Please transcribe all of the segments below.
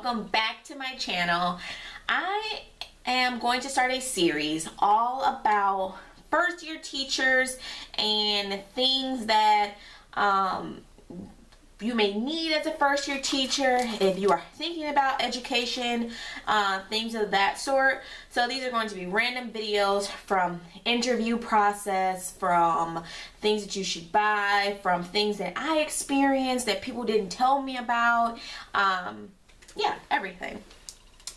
welcome back to my channel. I am going to start a series all about first year teachers and things that you may need as a first year teacher if you are thinking about education, things of that sort. So these are going to be random videos from interview process, from things that you should buy, from things that I experienced that people didn't tell me about, yeah, everything.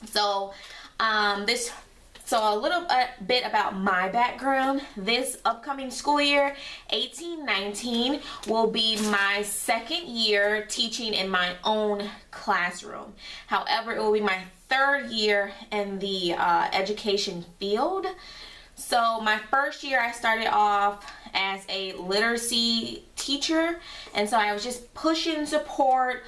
So a little bit about my background. This upcoming school year, 18-19, will be my second year teaching in my own classroom. However, it will be my third year in the education field. So my first year I started off as a literacy teacher, and so I was just pushing support.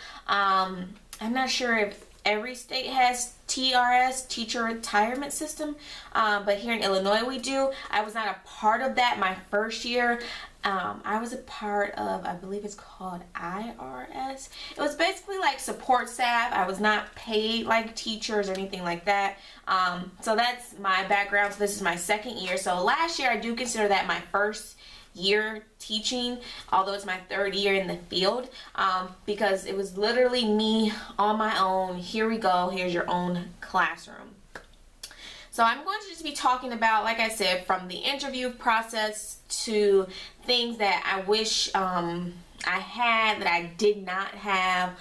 I'm not sure if every state has TRS, teacher retirement system, but here in Illinois we do. I was not a part of that my first year. I was a part of, I believe it's called IRS. It was basically like support staff. I was not paid like teachers or anything like that. So that's my background. So this is my second year. So last year I do consider that my first year teaching, although it's my third year in the field, because it was literally me on my own. Here we go, here's your own classroom. So I'm going to just be talking about, like I said, from the interview process to things that I wish I had that I did not have,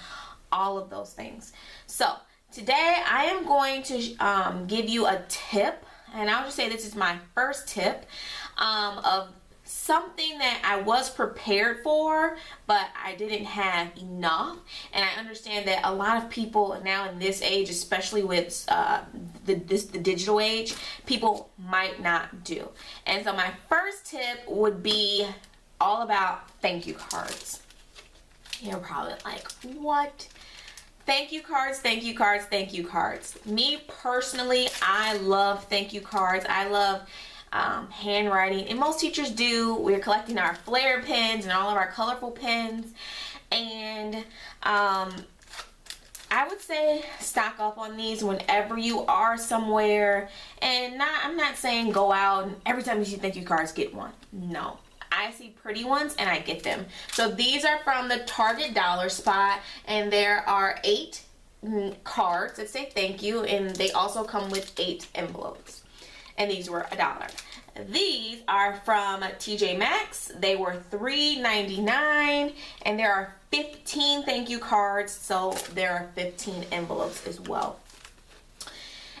all of those things. So today I am going to give you a tip, and I'll just say this is my first tip of something that I was prepared for, but I didn't have enough. And I understand that a lot of people now in this age, especially with the digital age, people might not do. And so my first tip would be all about thank you cards. You're probably like, what? Thank you cards, thank you cards, thank you cards. Me personally, I love thank you cards. I love handwriting, and most teachers do. We're collecting our flare pens and all of our colorful pens, and I would say stock up on these whenever you are somewhere. And I'm not saying go out and every time you see thank you cards get one. No, I see pretty ones and I get them. So these are from the Target dollar spot, and there are 8 cards that say thank you, and they also come with 8 envelopes. And these were $1. These are from TJ Maxx. They were $3.99, and there are 15 thank you cards, so there are 15 envelopes as well.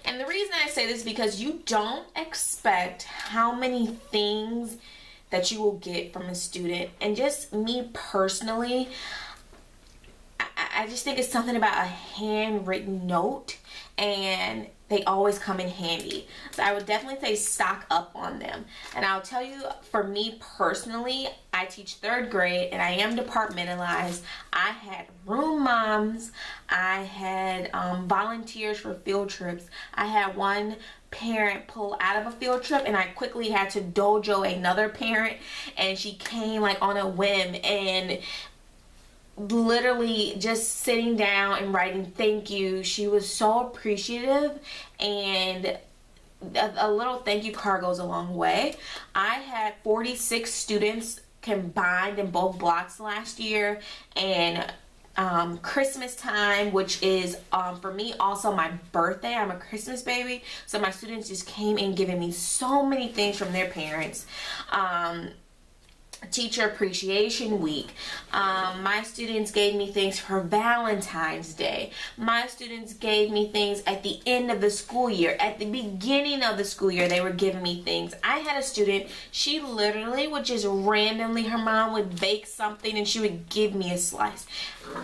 And the reason I say this is because you don't expect how many things that you will get from a student. And just me personally, I just think it's something about a handwritten note, and they always come in handy. So I would definitely say stock up on them. And I'll tell you, for me personally, I teach 3rd grade and I am departmentalized. I had room moms. I had volunteers for field trips. I had one parent pull out of a field trip, and I quickly had to dojo another parent, and she came like on a whim, and literally just sitting down and writing thank you. She was so appreciative, and a little thank you card goes a long way. I had 46 students combined in both blocks last year, and Christmas time, which is for me also my birthday. I'm a Christmas baby, so my students just came in giving me so many things from their parents. Teacher Appreciation Week. My students gave me things for Valentine's Day. My students gave me things at the end of the school year. At the beginning of the school year, they were giving me things. I had a student, she literally would just randomly, her mom would bake something and she would give me a slice.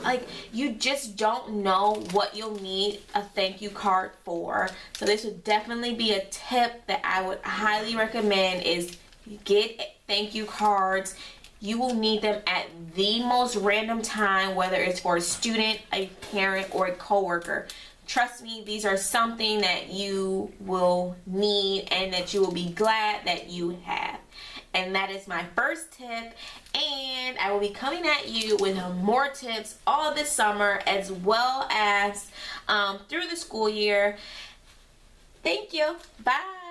Like, you just don't know what you'll need a thank you card for. So this would definitely be a tip that I would highly recommend, is get thank you cards. You will need them at the most random time, whether it's for a student, a parent, or a coworker. Trust me, these are something that you will need and that you will be glad that you have. and that is my first tip. And I will be coming at you with more tips all this summer, as well as through the school year. Thank you. Bye.